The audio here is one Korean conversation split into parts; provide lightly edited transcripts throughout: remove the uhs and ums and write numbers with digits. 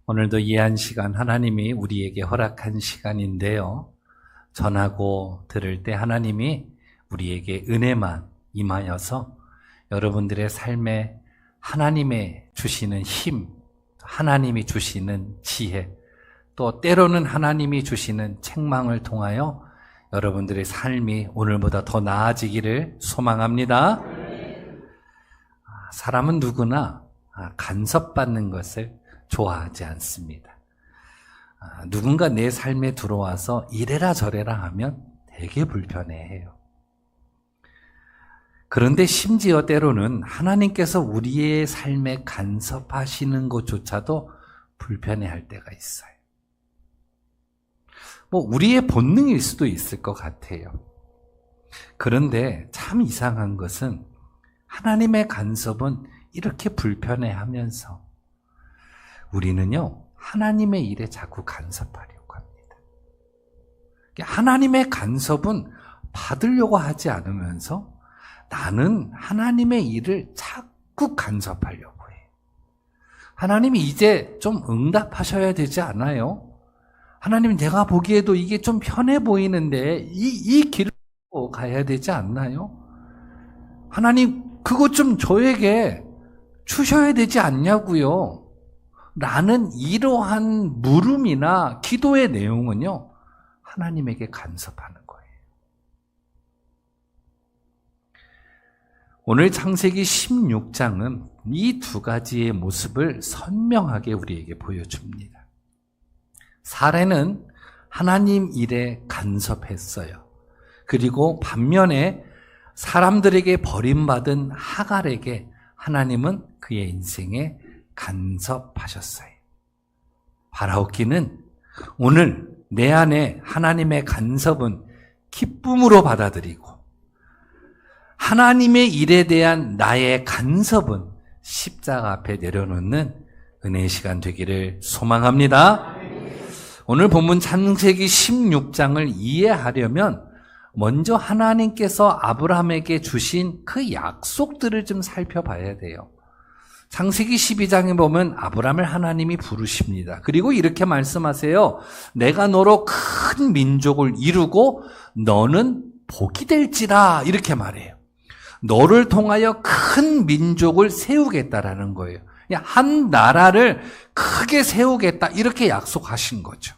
오늘도 이 한 시간 하나님이 우리에게 허락한 시간인데요. 전하고 들을 때 하나님이 우리에게 은혜만 임하여서 여러분들의 삶에 하나님의 주시는 힘, 하나님이 주시는 지혜, 또 때로는 하나님이 주시는 책망을 통하여 여러분들의 삶이 오늘보다 더 나아지기를 소망합니다. 사람은 누구나 간섭받는 것을 좋아하지 않습니다. 누군가 내 삶에 들어와서 이래라 저래라 하면 되게 불편해해요. 그런데 심지어 때로는 하나님께서 우리의 삶에 간섭하시는 것조차도 불편해할 때가 있어요. 우리의 본능일 수도 있을 것 같아요. 그런데 참 이상한 것은 하나님의 간섭은 이렇게 불편해하면서 우리는요, 하나님의 일에 자꾸 간섭하려고 합니다. 하나님의 간섭은 받으려고 하지 않으면서 나는 하나님의 일을 자꾸 간섭하려고 해요. 하나님이 이제 좀 응답하셔야 되지 않아요? 하나님, 내가 보기에도 이게 좀 편해 보이는데 이 길을 가야 되지 않나요? 하나님, 그것 좀 저에게 주셔야 되지 않냐고요? 라는 이러한 물음이나 기도의 내용은요, 하나님에게 간섭하는 거예요. 오늘 창세기 16장은 이 두 가지의 모습을 선명하게 우리에게 보여줍니다. 사례는 하나님 일에 간섭했어요. 그리고 반면에 사람들에게 버림받은 하갈에게 하나님은 그의 인생에 간섭하셨어요. 바라옵기는 오늘 내 안에 하나님의 간섭은 기쁨으로 받아들이고 하나님의 일에 대한 나의 간섭은 십자가 앞에 내려놓는 은혜의 시간 되기를 소망합니다. 오늘 본문 창세기 16장을 이해하려면 먼저 하나님께서 아브라함에게 주신 그 약속들을 좀 살펴봐야 돼요. 창세기 12장에 보면 아브라함을 하나님이 부르십니다. 그리고 이렇게 말씀하세요. 내가 너로 큰 민족을 이루고 너는 복이 될지라, 이렇게 말해요. 너를 통하여 큰 민족을 세우겠다라는 거예요. 한 나라를 크게 세우겠다, 이렇게 약속하신 거죠.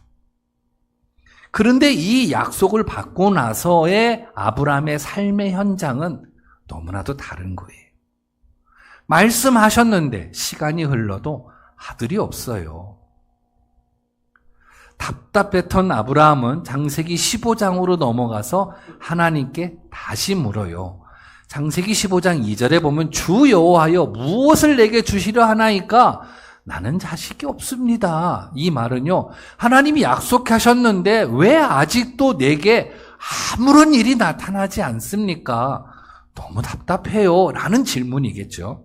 그런데 이 약속을 받고 나서의 아브라함의 삶의 현장은 너무나도 다른 거예요. 말씀하셨는데 시간이 흘러도 아들이 없어요. 답답했던 아브라함은 창세기 15장으로 넘어가서 하나님께 다시 물어요. 창세기 15장 2절에 보면 주 여호와여 무엇을 내게 주시려 하나이까? 나는 자식이 없습니다. 이 말은요, 하나님이 약속하셨는데 왜 아직도 내게 아무런 일이 나타나지 않습니까? 너무 답답해요. 라는 질문이겠죠.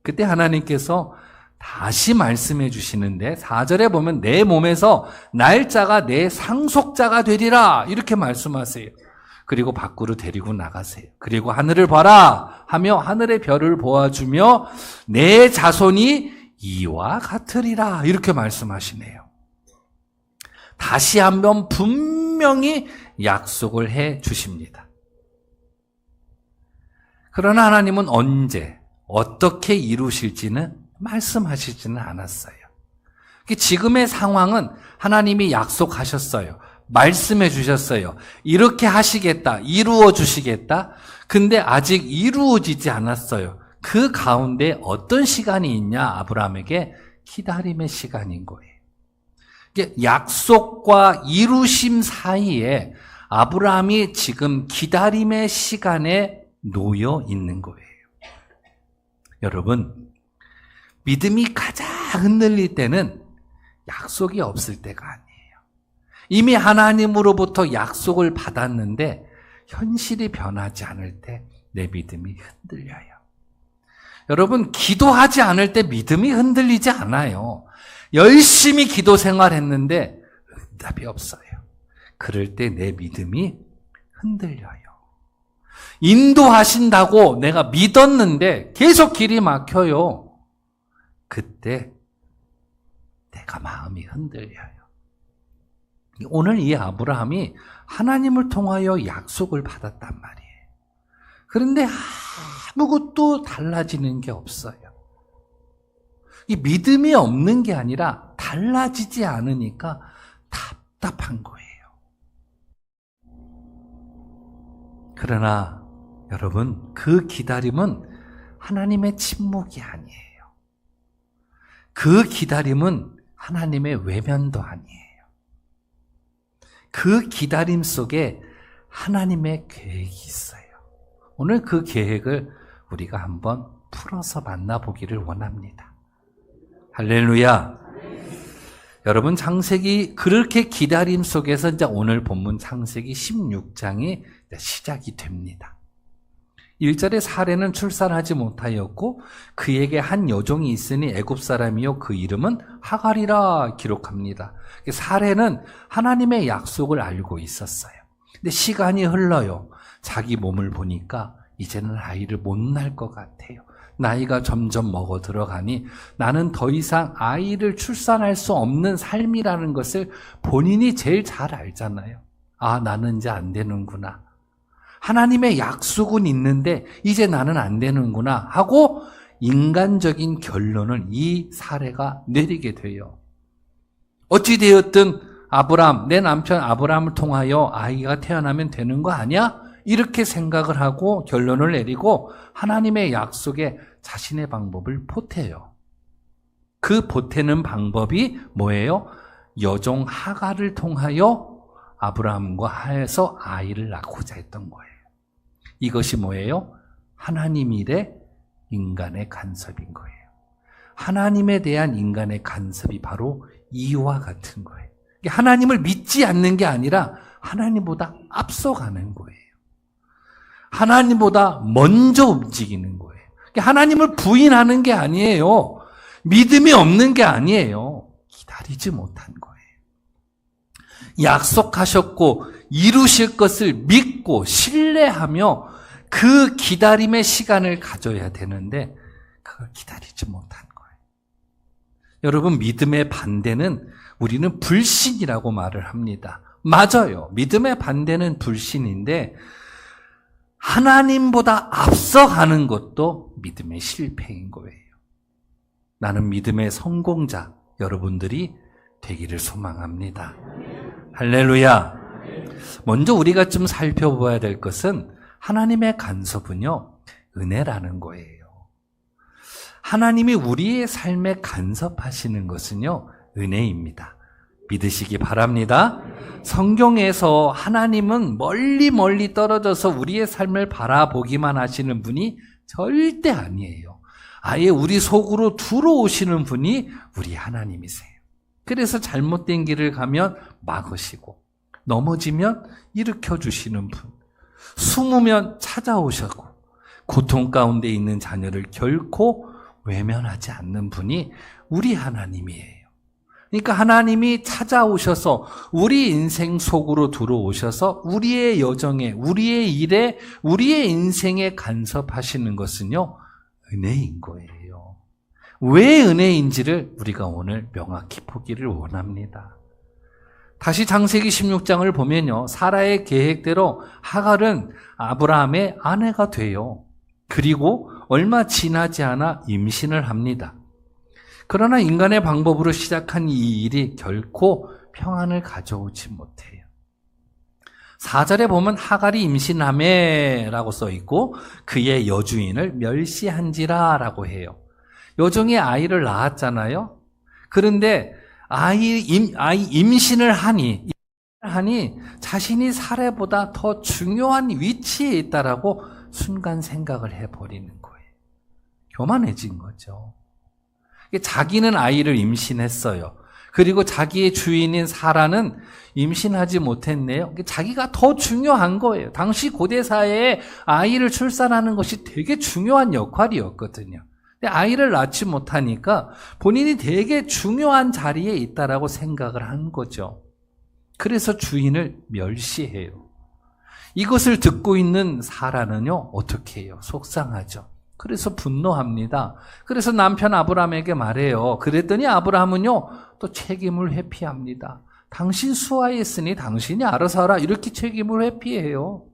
그때 하나님께서 다시 말씀해 주시는데 4절에 보면 내 몸에서 날짜가 내 상속자가 되리라, 이렇게 말씀하세요. 그리고 밖으로 데리고 나가세요. 그리고 하늘을 봐라 하며 하늘의 별을 보아주며 내 자손이 이와 같으리라, 이렇게 말씀하시네요. 다시 한번 분명히 약속을 해 주십니다. 그러나 하나님은 언제 어떻게 이루실지는 말씀하시지는 않았어요. 지금의 상황은 하나님이 약속하셨어요. 말씀해 주셨어요. 이렇게 하시겠다, 이루어 주시겠다. 근데 아직 이루어지지 않았어요. 그 가운데 어떤 시간이 있냐? 아브라함에게 기다림의 시간인 거예요. 약속과 이루심 사이에 아브라함이 지금 기다림의 시간에 놓여 있는 거예요. 여러분, 믿음이 가장 흔들릴 때는 약속이 없을 때가 아니에요. 이미 하나님으로부터 약속을 받았는데 현실이 변하지 않을 때 내 믿음이 흔들려요. 여러분, 기도하지 않을 때 믿음이 흔들리지 않아요. 열심히 기도 생활했는데 응답이 없어요. 그럴 때 내 믿음이 흔들려요. 인도하신다고 내가 믿었는데 계속 길이 막혀요. 그때 내가 내가 마음이 흔들려요. 오늘 이 아브라함이 하나님을 통하여 약속을 받았단 말이에요. 그런데 아무것도 달라지는 게 없어요. 이 믿음이 없는 게 아니라 달라지지 않으니까 답답한 거예요. 그러나 여러분, 그 기다림은 하나님의 침묵이 아니에요. 그 기다림은 하나님의 외면도 아니에요. 그 기다림 속에 하나님의 계획이 있어요. 오늘 그 계획을 우리가 한번 풀어서 만나보기를 원합니다. 할렐루야. 여러분, 창세기 그렇게 기다림 속에서 이제 오늘 본문 창세기 16장이 시작이 됩니다. 1절에 사레는 출산하지 못하였고 그에게 한 여종이 있으니 애굽 사람이요 그 이름은 하갈이라 기록합니다. 사레는 하나님의 약속을 알고 있었어요. 근데 시간이 흘러요. 자기 몸을 보니까 이제는 아이를 못 낳을 것 같아요. 나이가 점점 먹어 들어가니 나는 더 이상 아이를 출산할 수 없는 삶이라는 것을 본인이 제일 잘 알잖아요. 아, 나는 이제 안 되는구나. 하나님의 약속은 있는데 이제 나는 안 되는구나 하고 인간적인 결론을 이 사례가 내리게 돼요. 어찌되었든 아브라함, 내 남편 아브라함을 통하여 아이가 태어나면 되는 거 아니야? 이렇게 생각을 하고 결론을 내리고 하나님의 약속에 자신의 방법을 보태요. 그 보태는 방법이 뭐예요? 여종 하갈을 통하여 아브라함과 해서 아이를 낳고자 했던 거예요. 이것이 뭐예요? 하나님 일에 인간의 간섭인 거예요. 하나님에 대한 인간의 간섭이 바로 이와 같은 거예요. 하나님을 믿지 않는 게 아니라 하나님보다 앞서가는 거예요. 하나님보다 먼저 움직이는 거예요. 하나님을 부인하는 게 아니에요. 믿음이 없는 게 아니에요. 기다리지 못한 거예요. 약속하셨고 이루실 것을 믿고 신뢰하며 그 기다림의 시간을 가져야 되는데 그걸 기다리지 못한 거예요. 여러분, 믿음의 반대는 우리는 불신이라고 말을 합니다. 맞아요. 믿음의 반대는 불신인데 하나님보다 앞서가는 것도 믿음의 실패인 거예요. 나는 믿음의 성공자 여러분들이 되기를 소망합니다. 할렐루야. 먼저 우리가 좀 살펴봐야 될 것은 하나님의 간섭은요, 은혜라는 거예요. 하나님이 우리의 삶에 간섭하시는 것은요, 은혜입니다. 믿으시기 바랍니다. 성경에서 하나님은 멀리 떨어져서 우리의 삶을 바라보기만 하시는 분이 절대 아니에요. 아예 우리 속으로 들어오시는 분이 우리 하나님이세요. 그래서 잘못된 길을 가면 막으시고 넘어지면 일으켜주시는 분, 숨으면 찾아오시고 고통 가운데 있는 자녀를 결코 외면하지 않는 분이 우리 하나님이에요. 그러니까 하나님이 찾아오셔서 우리 인생 속으로 들어오셔서 우리의 여정에, 우리의 일에, 우리의 인생에 간섭하시는 것은요, 은혜인 거예요. 왜 은혜인지를 우리가 오늘 명확히 보기를 원합니다. 다시 창세기 16장을 보면요, 사라의 계획대로 하갈은 아브라함의 아내가 돼요. 그리고 얼마 지나지 않아 임신을 합니다. 그러나 인간의 방법으로 시작한 이 일이 결코 평안을 가져오지 못해요. 4절에 보면 하갈이 임신하매라고 써있고 그의 여주인을 멸시한지라라고 해요. 여종이 아이를 낳았잖아요. 그런데 임신을 하니 자신이 사례보다 더 중요한 위치에 있다라고 순간 생각을 해버리는 거예요. 교만해진 거죠. 자기는 아이를 임신했어요. 그리고 자기의 주인인 사라는 임신하지 못했네요. 자기가 더 중요한 거예요. 당시 고대 사회에 아이를 출산하는 것이 되게 중요한 역할이었거든요. 근데 아이를 낳지 못하니까 본인이 되게 중요한 자리에 있다라고 생각을 한 거죠. 그래서 주인을 멸시해요. 이것을 듣고 있는 사라는요, 어떻게 해요? 속상하죠. 그래서 분노합니다. 그래서 남편 아브라함에게 말해요. 그랬더니 아브라함은요, 또 책임을 회피합니다. 당신 수하했으니 당신이 알아서 하라. 이렇게 책임을 회피해요.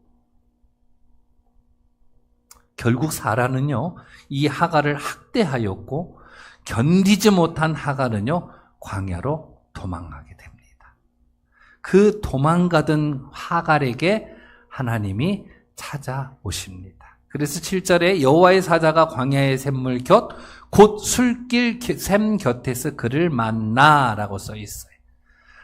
결국 사라는요, 이 하갈을 학대하였고 견디지 못한 하갈은요, 광야로 도망가게 됩니다. 그 도망가던 하갈에게 하나님이 찾아오십니다. 그래서 7절에 여호와의 사자가 광야의 샘물 곁 곧 술길 샘 곁에서 그를 만나라고 써 있어요.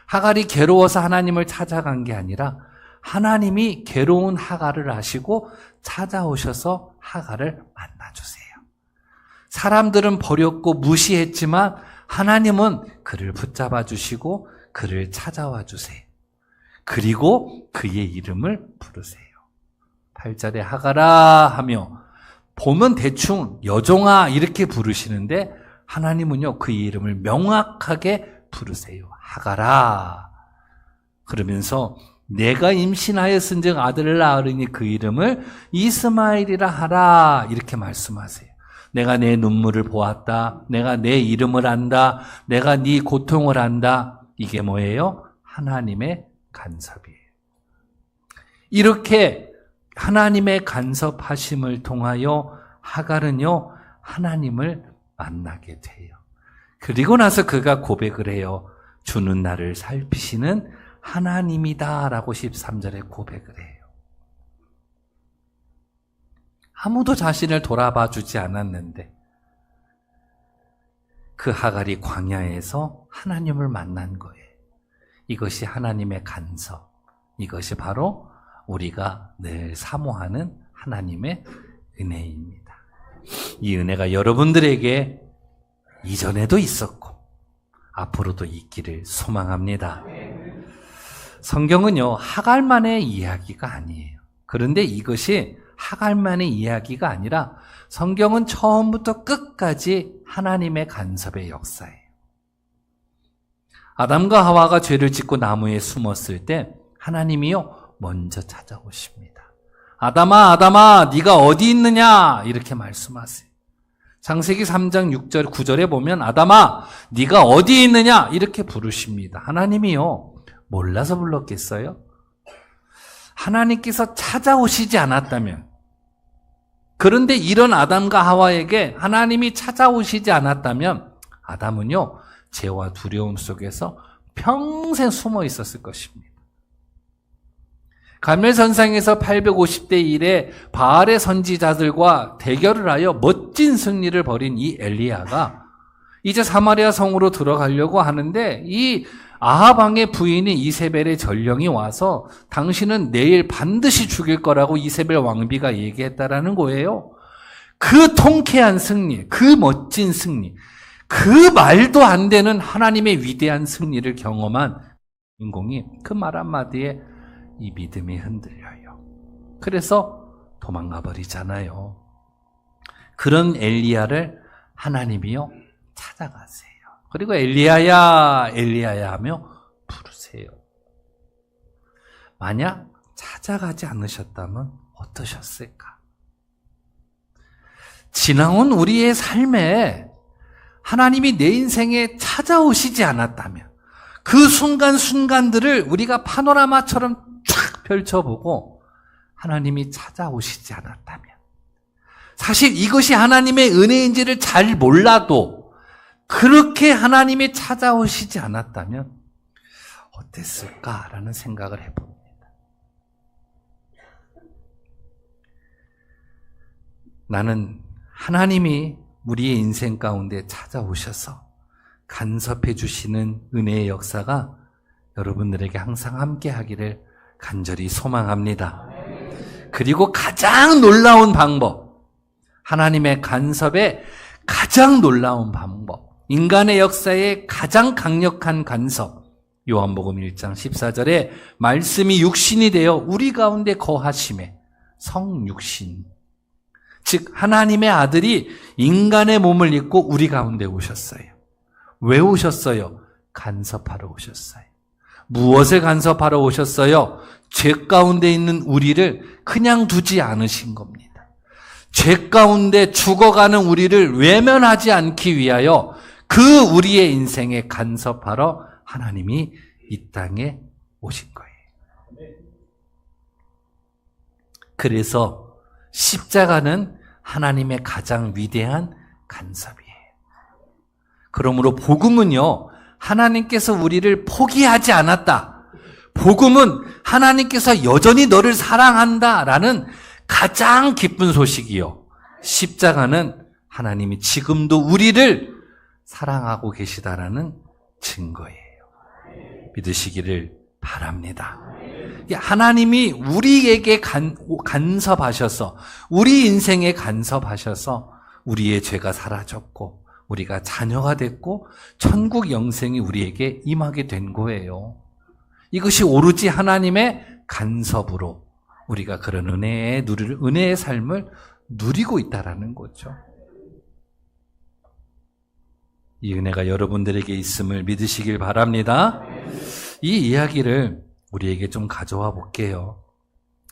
하갈이 괴로워서 하나님을 찾아간 게 아니라 하나님이 괴로운 하갈을 아시고 찾아오셔서 하갈을 만나주세요. 사람들은 버렸고 무시했지만 하나님은 그를 붙잡아 주시고 그를 찾아와 주세요. 그리고 그의 이름을 부르세요. 8절에 하갈아 하며 보면 대충 여종아 이렇게 부르시는데 하나님은요 그 이름을 명확하게 부르세요. 하갈아. 그러면서 내가 임신하였은즉 아들을 낳으리니 그 이름을 이스마엘이라 하라 이렇게 말씀하세요. 내가 내 눈물을 보았다. 내가 내 이름을 안다. 내가 네 고통을 안다. 이게 뭐예요? 하나님의 간섭이에요. 이렇게 하나님의 간섭하심을 통하여 하갈은요 하나님을 만나게 돼요. 그리고 나서 그가 고백을 해요. 주는 나를 살피시는 하나님이다 라고 13절에 고백을 해요. 아무도 자신을 돌아봐 주지 않았는데 그 하갈이 광야에서 하나님을 만난 거예요. 이것이 하나님의 간섭, 이것이 바로 우리가 늘 사모하는 하나님의 은혜입니다. 이 은혜가 여러분들에게 이전에도 있었고 앞으로도 있기를 소망합니다. 성경은요 하갈만의 이야기가 아니에요. 그런데 이것이 하갈만의 이야기가 아니라 성경은 처음부터 끝까지 하나님의 간섭의 역사예요. 아담과 하와가 죄를 짓고 나무에 숨었을 때 하나님이요 먼저 찾아오십니다. 아담아 아담아 네가 어디 있느냐 이렇게 말씀하세요. 창세기 3장 6절 9절에 보면 아담아 네가 어디 있느냐 이렇게 부르십니다. 하나님이요 몰라서 불렀겠어요? 하나님께서 찾아오시지 않았다면, 그런데 이런 아담과 하와에게 하나님이 찾아오시지 않았다면 아담은요 죄와 두려움 속에서 평생 숨어 있었을 것입니다. 갈멜산상에서 850대 1의 바알의 선지자들과 대결을 하여 멋진 승리를 벌인 이 엘리야가 이제 사마리아 성으로 들어가려고 하는데 이 아합 왕의 부인이 이세벨의 전령이 와서 당신은 내일 반드시 죽일 거라고 이세벨 왕비가 얘기했다라는 거예요. 그 통쾌한 승리, 그 멋진 승리, 그 말도 안 되는 하나님의 위대한 승리를 경험한 주인공이 그 말 한마디에 이 믿음이 흔들려요. 그래서 도망가 버리잖아요. 그런 엘리야를 하나님이요 찾아가세요. 그리고 엘리야야 엘리야야 하며 부르세요. 만약 찾아가지 않으셨다면 어떠셨을까? 지나온 우리의 삶에 하나님이 내 인생에 찾아오시지 않았다면 그 순간순간들을 우리가 파노라마처럼 쫙 펼쳐보고 하나님이 찾아오시지 않았다면, 사실 이것이 하나님의 은혜인지를 잘 몰라도 그렇게 하나님이 찾아오시지 않았다면 어땠을까라는 생각을 해봅니다. 나는 하나님이 우리의 인생 가운데 찾아오셔서 간섭해 주시는 은혜의 역사가 여러분들에게 항상 함께 하기를 간절히 소망합니다. 그리고 가장 놀라운 방법, 하나님의 간섭의 가장 놀라운 방법, 인간의 역사의 가장 강력한 간섭, 요한복음 1장 14절에 말씀이 육신이 되어 우리 가운데 거하심에 성육신, 즉 하나님의 아들이 인간의 몸을 입고 우리 가운데 오셨어요. 왜 오셨어요? 간섭하러 오셨어요. 무엇을 간섭하러 오셨어요? 죄 가운데 있는 우리를 그냥 두지 않으신 겁니다. 죄 가운데 죽어가는 우리를 외면하지 않기 위하여 그 우리의 인생에 간섭하러 하나님이 이 땅에 오신 거예요. 그래서 십자가는 하나님의 가장 위대한 간섭이에요. 그러므로 복음은요, 하나님께서 우리를 포기하지 않았다. 복음은 하나님께서 여전히 너를 사랑한다라는 가장 기쁜 소식이요. 십자가는 하나님이 지금도 우리를 사랑하고 계시다라는 증거예요. 믿으시기를 바랍니다. 하나님이 우리에게 간섭하셔서, 우리 인생에 간섭하셔서 우리의 죄가 사라졌고 우리가 자녀가 됐고 천국 영생이 우리에게 임하게 된 거예요. 이것이 오로지 하나님의 간섭으로 우리가 그런 은혜의 삶을 누리고 있다라는 거죠. 이 은혜가 여러분들에게 있음을 믿으시길 바랍니다. 이 이야기를 우리에게 좀 가져와 볼게요.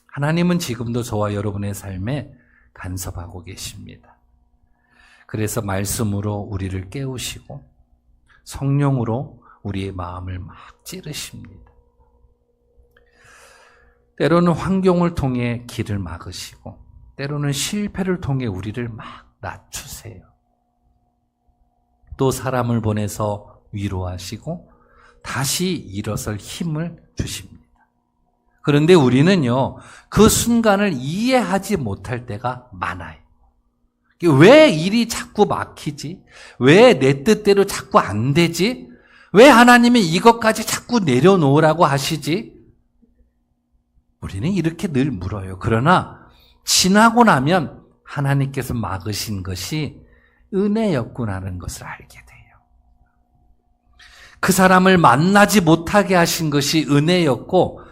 하나님은 지금도 저와 여러분의 삶에 간섭하고 계십니다. 그래서 말씀으로 우리를 깨우시고 성령으로 우리의 마음을 막 찌르십니다. 때로는 환경을 통해 길을 막으시고 때로는 실패를 통해 우리를 막 낮추세요. 또 사람을 보내서 위로하시고 다시 일어설 힘을 주십니다. 그런데 우리는요, 그 순간을 이해하지 못할 때가 많아요. 왜 일이 자꾸 막히지? 왜 내 뜻대로 자꾸 안 되지? 왜 하나님이 이것까지 자꾸 내려놓으라고 하시지? 우리는 이렇게 늘 물어요. 그러나 지나고 나면 하나님께서 막으신 것이 은혜였구나 하는 것을 알게 돼요. 그 사람을 만나지 못하게 하신 것이 은혜였고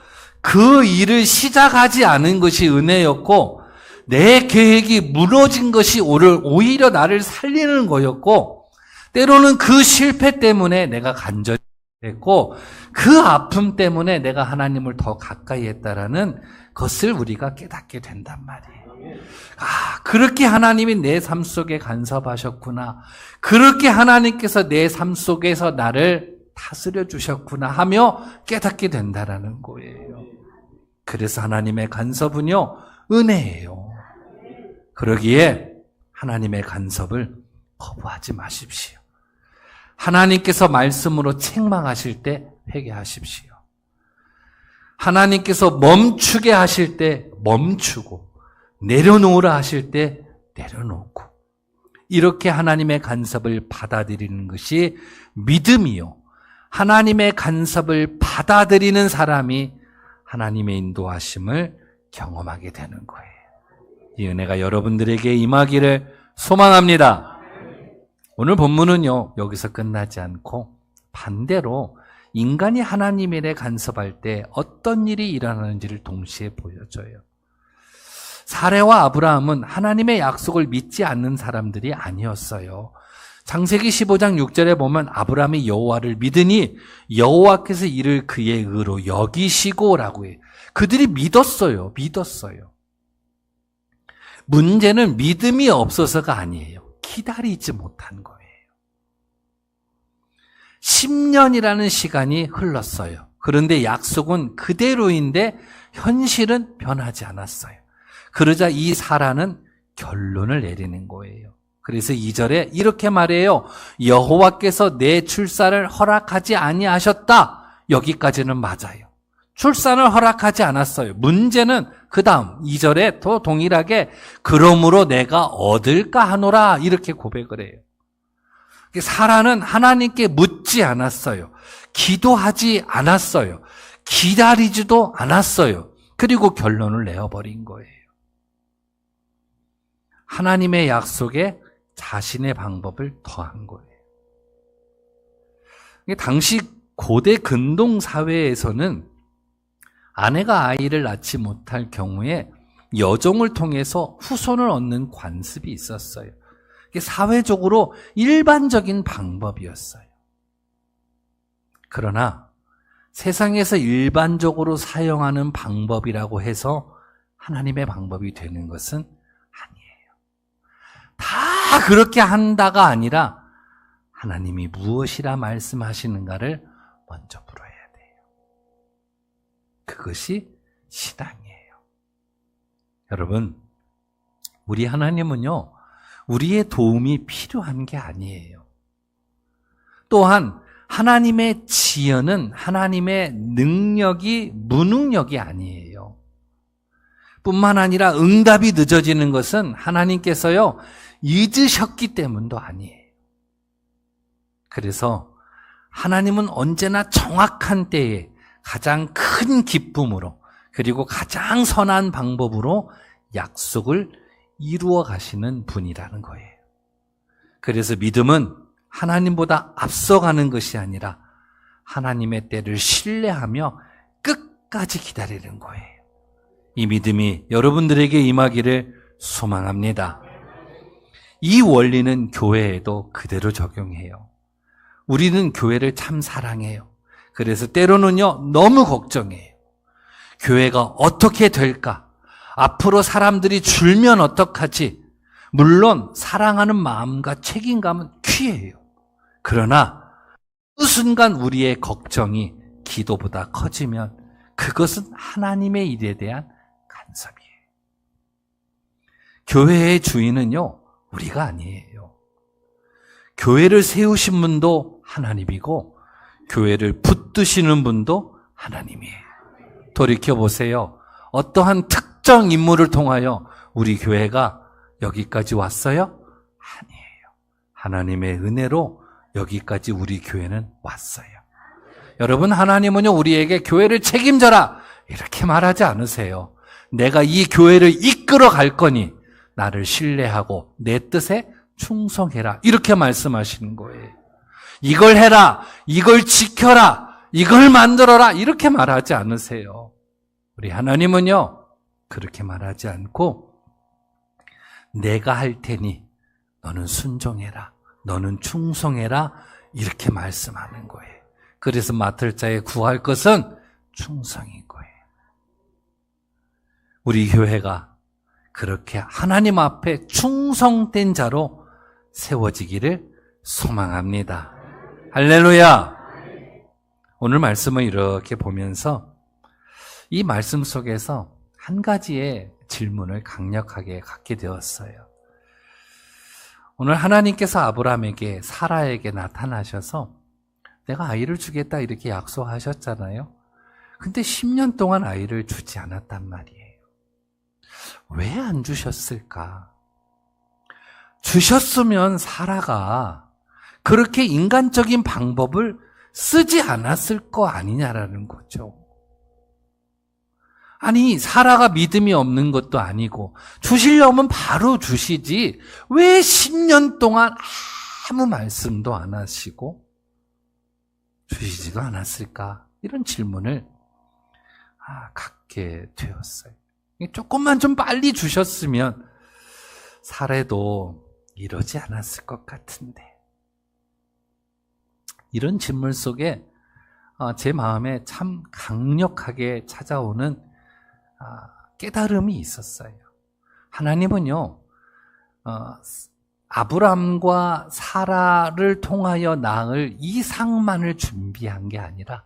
그 일을 시작하지 않은 것이 은혜였고 내 계획이 무너진 것이 오히려 나를 살리는 거였고 때로는 그 실패 때문에 내가 간절했고 그 아픔 때문에 내가 하나님을 더 가까이 했다라는 것을 우리가 깨닫게 된단 말이에요. 그렇게 하나님이 내 삶 속에 간섭하셨구나. 그렇게 하나님께서 내 삶 속에서 나를 다스려 주셨구나 하며 깨닫게 된다라는 거예요. 그래서 하나님의 간섭은요, 은혜예요. 그러기에 하나님의 간섭을 거부하지 마십시오. 하나님께서 말씀으로 책망하실 때 회개하십시오. 하나님께서 멈추게 하실 때 멈추고 내려놓으라 하실 때 내려놓고 이렇게 하나님의 간섭을 받아들이는 것이 믿음이요. 하나님의 간섭을 받아들이는 사람이 하나님의 인도하심을 경험하게 되는 거예요. 이 은혜가 여러분들에게 임하기를 소망합니다. 오늘 본문은요, 여기서 끝나지 않고 반대로 인간이 하나님 일에 간섭할 때 어떤 일이 일어나는지를 동시에 보여줘요. 사레와 아브라함은 하나님의 약속을 믿지 않는 사람들이 아니었어요. 창세기 15장 6절에 보면 아브라함이 여호와를 믿으니 여호와께서 이를 그의 의로 여기시고라고 해요. 그들이 믿었어요. 문제는 믿음이 없어서가 아니에요. 기다리지 못한 거예요. 10년이라는 시간이 흘렀어요. 그런데 약속은 그대로인데 현실은 변하지 않았어요. 그러자 이 사라는 결론을 내리는 거예요. 그래서 2절에 이렇게 말해요. 여호와께서 내 출산을 허락하지 아니하셨다. 여기까지는 맞아요. 출산을 허락하지 않았어요. 문제는 그 다음 2절에 또 동일하게 그러므로 내가 얻을까 하노라 이렇게 고백을 해요. 사라는 하나님께 묻지 않았어요. 기도하지 않았어요. 기다리지도 않았어요. 그리고 결론을 내어버린 거예요. 하나님의 약속에 자신의 방법을 더한 거예요. 당시 고대 근동 사회에서는 아내가 아이를 낳지 못할 경우에 여종을 통해서 후손을 얻는 관습이 있었어요. 이게 사회적으로 일반적인 방법이었어요. 그러나 세상에서 일반적으로 사용하는 방법이라고 해서 하나님의 방법이 되는 것은 아니에요. 다 그렇게 한다가 아니라 하나님이 무엇이라 말씀하시는가를 먼저 물어야 돼요. 그것이 신앙이에요. 여러분, 우리 하나님은요, 우리의 도움이 필요한 게 아니에요. 또한 하나님의 지연은 하나님의 능력이 무능력이 아니에요. 뿐만 아니라 응답이 늦어지는 것은 하나님께서요, 잊으셨기 때문도 아니에요. 그래서 하나님은 언제나 정확한 때에 가장 큰 기쁨으로 그리고 가장 선한 방법으로 약속을 이루어 가시는 분이라는 거예요. 그래서 믿음은 하나님보다 앞서가는 것이 아니라 하나님의 때를 신뢰하며 끝까지 기다리는 거예요. 이 믿음이 여러분들에게 임하기를 소망합니다. 이 원리는 교회에도 그대로 적용해요. 우리는 교회를 참 사랑해요. 그래서 때로는요, 너무 걱정해요. 교회가 어떻게 될까? 앞으로 사람들이 줄면 어떡하지? 물론 사랑하는 마음과 책임감은 귀해요. 그러나 그 순간 우리의 걱정이 기도보다 커지면 그것은 하나님의 일에 대한 간섭이에요. 교회의 주인은요, 우리가 아니에요. 교회를 세우신 분도 하나님이고 교회를 붙드시는 분도 하나님이에요. 돌이켜보세요. 어떠한 특정 인물을 통하여 우리 교회가 여기까지 왔어요? 아니에요. 하나님의 은혜로 여기까지 우리 교회는 왔어요. 여러분, 하나님은요, 우리에게 교회를 책임져라 이렇게 말하지 않으세요. 내가 이 교회를 이끌어 갈 거니 나를 신뢰하고 내 뜻에 충성해라 이렇게 말씀하시는 거예요. 이걸 해라, 이걸 지켜라, 이걸 만들어라 이렇게 말하지 않으세요. 우리 하나님은요, 그렇게 말하지 않고 내가 할 테니 너는 순종해라, 너는 충성해라 이렇게 말씀하는 거예요. 그래서 맡을 자에 구할 것은 충성인 거예요. 우리 교회가 그렇게 하나님 앞에 충성된 자로 세워지기를 소망합니다. 할렐루야! 오늘 말씀을 이렇게 보면서 이 말씀 속에서 한 가지의 질문을 강력하게 갖게 되었어요. 오늘 하나님께서 아브라함에게 사라에게 나타나셔서 내가 아이를 주겠다 이렇게 약속하셨잖아요. 근데 10년 동안 아이를 주지 않았단 말이에요. 왜 안 주셨을까? 주셨으면 사라가 그렇게 인간적인 방법을 쓰지 않았을 거 아니냐라는 거죠. 아니, 사라가 믿음이 없는 것도 아니고 주시려면 바로 주시지 왜 10년 동안 아무 말씀도 안 하시고 주시지도 않았을까? 이런 질문을 갖게 되었어요. 조금만 좀 빨리 주셨으면 사라도 이러지 않았을 것 같은데. 이런 질문 속에 제 마음에 참 강력하게 찾아오는 깨달음이 있었어요. 하나님은요, 아브람과 사라를 통하여 낳을 이상만을 준비한 게 아니라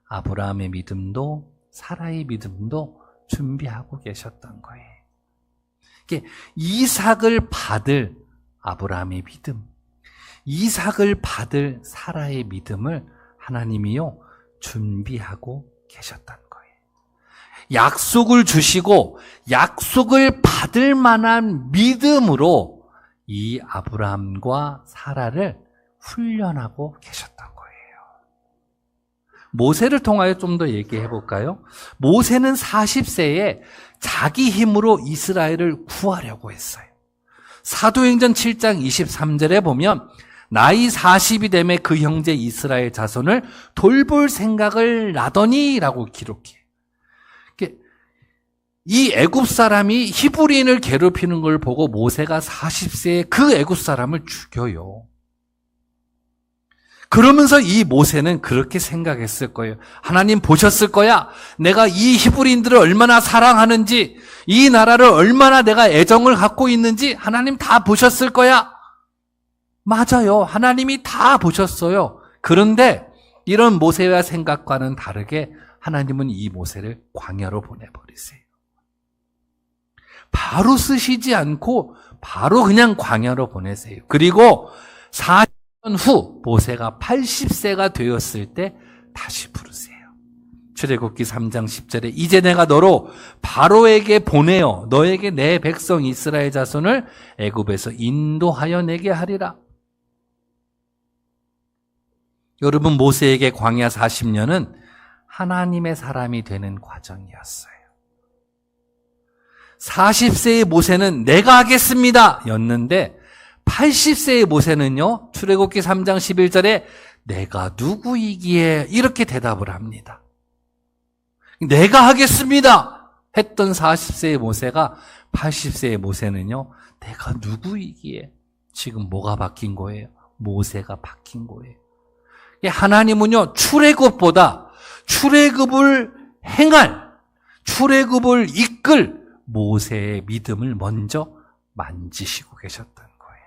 아브라함의 믿음도 사라의 믿음도 준비하고 계셨던 거예요. 이게 이삭을 받을 아브라함의 믿음, 이삭을 받을 사라의 믿음을 하나님이요 준비하고 계셨던 거예요. 약속을 주시고 약속을 받을 만한 믿음으로 이 아브라함과 사라를 훈련하고 계셨던 거예요. 모세를 통하여 좀 더 얘기해 볼까요? 모세는 40세에 자기 힘으로 이스라엘을 구하려고 했어요. 사도행전 7장 23절에 보면 나이 40이 되매 그 형제 이스라엘 자손을 돌볼 생각을 나더니 라고 기록해요. 이 애굽 사람이 히브리인을 괴롭히는 걸 보고 모세가 40세에 그 애굽 사람을 죽여요. 그러면서 이 모세는 그렇게 생각했을 거예요. 하나님 보셨을 거야. 내가 이 히브리인들을 얼마나 사랑하는지, 이 나라를 얼마나 내가 애정을 갖고 있는지 하나님 다 보셨을 거야. 맞아요. 하나님이 다 보셨어요. 그런데 이런 모세와 생각과는 다르게 하나님은 이 모세를 광야로 보내버리세요. 바로 쓰시지 않고 바로 그냥 광야로 보내세요. 그리고 40년 후 모세가 80세가 되었을 때 다시 부르세요. 출애굽기 3장 10절에 이제 내가 너로 바로에게 보내어 너에게 내 백성 이스라엘 자손을 애굽에서 인도하여 내게 하리라. 여러분, 모세에게 광야 40년은 하나님의 사람이 되는 과정이었어요. 40세의 모세는 내가 하겠습니다 였는데 80세의 모세는요, 출애굽기 3장 11절에 내가 누구이기에 이렇게 대답을 합니다. 내가 하겠습니다 했던 40세의 모세가 80세의 모세는요, 내가 누구이기에 지금 뭐가 바뀐 거예요? 모세가 바뀐 거예요. 하나님은요, 출애굽보다 출애굽을 행할, 출애굽을 이끌 모세의 믿음을 먼저 만지시고 계셨던 거예요.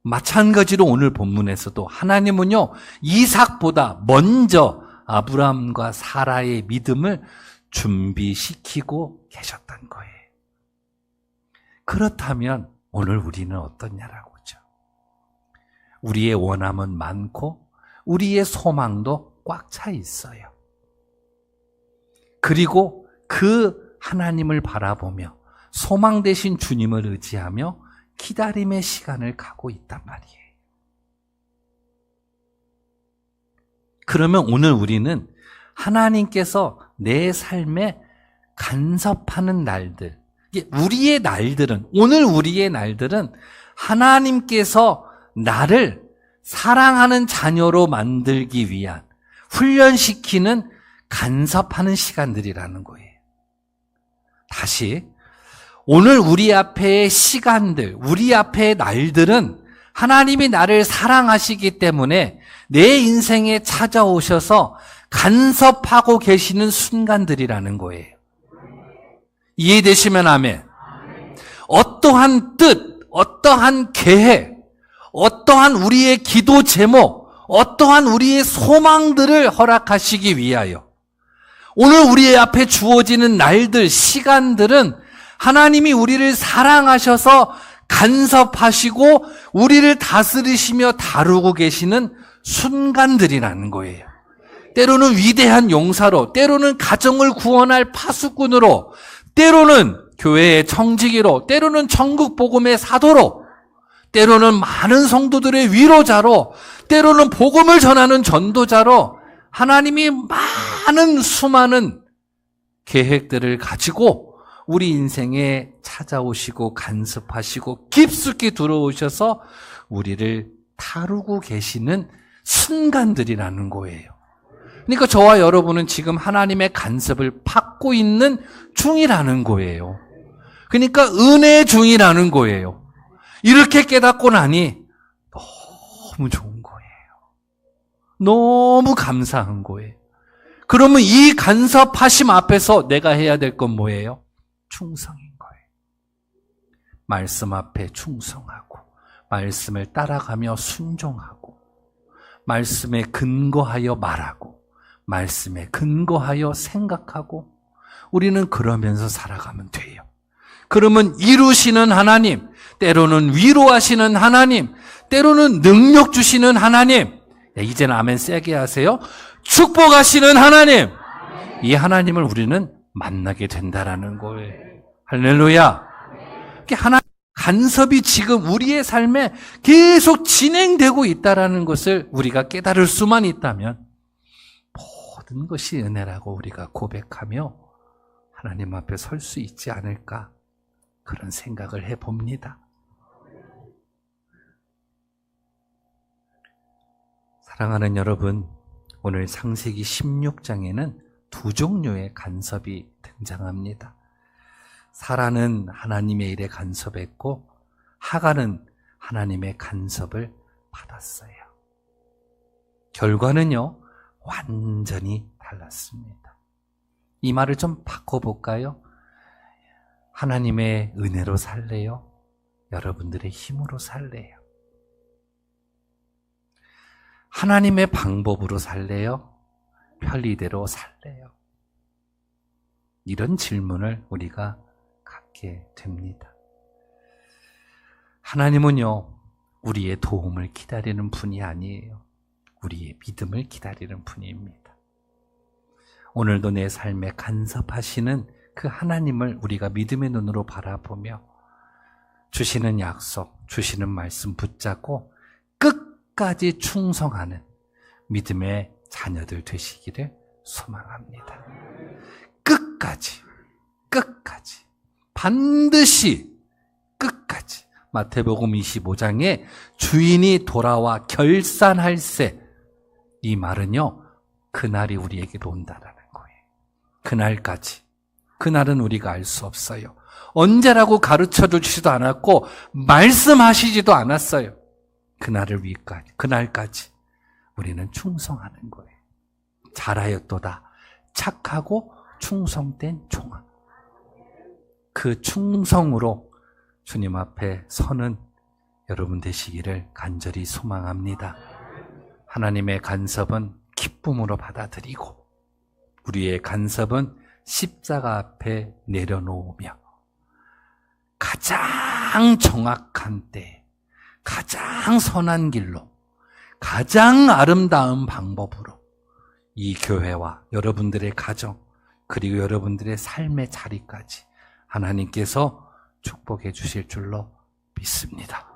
마찬가지로 오늘 본문에서도 하나님은요, 이삭보다 먼저 아브라함과 사라의 믿음을 준비시키고 계셨던 거예요. 그렇다면 오늘 우리는 어떠냐라고죠. 우리의 원함은 많고 우리의 소망도 꽉 차 있어요. 그리고 그 하나님을 바라보며 소망 되신 주님을 의지하며 기다림의 시간을 가고 있단 말이에요. 그러면 오늘 우리는 하나님께서 내 삶에 간섭하는 날들, 우리의 날들은, 오늘 우리의 날들은 하나님께서 나를 사랑하는 자녀로 만들기 위한, 훈련시키는 간섭하는 시간들이라는 거예요. 다시, 오늘 우리 앞의 시간들, 우리 앞의 날들은 하나님이 나를 사랑하시기 때문에 내 인생에 찾아오셔서 간섭하고 계시는 순간들이라는 거예요. 이해되시면 아멘. 어떠한 뜻, 어떠한 계획, 어떠한 우리의 기도 제목, 어떠한 우리의 소망들을 허락하시기 위하여 오늘 우리 앞에 주어지는 날들, 시간들은 하나님이 우리를 사랑하셔서 간섭하시고 우리를 다스리시며 다루고 계시는 순간들이라는 거예요. 때로는 위대한 용사로, 때로는 가정을 구원할 파수꾼으로, 때로는 교회의 청지기로, 때로는 전국 복음의 사도로, 때로는 많은 성도들의 위로자로, 때로는 복음을 전하는 전도자로 하나님이 많은 수많은 계획들을 가지고 우리 인생에 찾아오시고 간섭하시고 깊숙이 들어오셔서 우리를 다루고 계시는 순간들이라는 거예요. 그러니까 저와 여러분은 지금 하나님의 간섭을 받고 있는 중이라는 거예요. 그러니까 은혜 중이라는 거예요. 이렇게 깨닫고 나니 너무 좋은 거예요. 너무 감사한 거예요. 그러면 이 간섭하심 앞에서 내가 해야 될 건 뭐예요? 충성인 거예요. 말씀 앞에 충성하고, 말씀을 따라가며 순종하고, 말씀에 근거하여 말하고, 말씀에 근거하여 생각하고, 우리는 그러면서 살아가면 돼요. 그러면 이루시는 하나님, 때로는 위로하시는 하나님, 때로는 능력 주시는 하나님, 이제는 아멘 세게 하세요. 축복하시는 하나님, 이 하나님을 우리는 만나게 된다라는 거예요. 할렐루야. 하나님 간섭이 지금 우리의 삶에 계속 진행되고 있다라는 것을 우리가 깨달을 수만 있다면 모든 것이 은혜라고 우리가 고백하며 하나님 앞에 설 수 있지 않을까, 그런 생각을 해봅니다. 사랑하는 여러분, 오늘 창세기 16장에는 두 종류의 간섭이 등장합니다. 사라는 하나님의 일에 간섭했고 하갈은 하나님의 간섭을 받았어요. 결과는요, 완전히 달랐습니다. 이 말을 좀 바꿔볼까요? 하나님의 은혜로 살래요? 여러분들의 힘으로 살래요? 하나님의 방법으로 살래요? 편리대로 살래요? 이런 질문을 우리가 갖게 됩니다. 하나님은요, 우리의 도움을 기다리는 분이 아니에요. 우리의 믿음을 기다리는 분입니다. 오늘도 내 삶에 간섭하시는 그 하나님을 우리가 믿음의 눈으로 바라보며 주시는 약속, 주시는 말씀 붙잡고 끝까지 충성하는 믿음의 자녀들 되시기를 소망합니다. 끝까지, 반드시 끝까지. 마태복음 25장에 주인이 돌아와 결산할세, 이 말은요, 그날이 우리에게도 온다라는 거예요. 그날까지. 그날은 우리가 알 수 없어요. 언제라고 가르쳐 주시지도 않았고 말씀하시지도 않았어요. 그날까지 우리는 충성하는 거예요. 잘하였도다. 착하고 충성된 종아. 그 충성으로 주님 앞에 서는 여러분 되시기를 간절히 소망합니다. 하나님의 간섭은 기쁨으로 받아들이고 우리의 간섭은 십자가 앞에 내려놓으며 가장 정확한 때, 가장 선한 길로, 가장 아름다운 방법으로 이 교회와 여러분들의 가정, 그리고 여러분들의 삶의 자리까지 하나님께서 축복해 주실 줄로 믿습니다.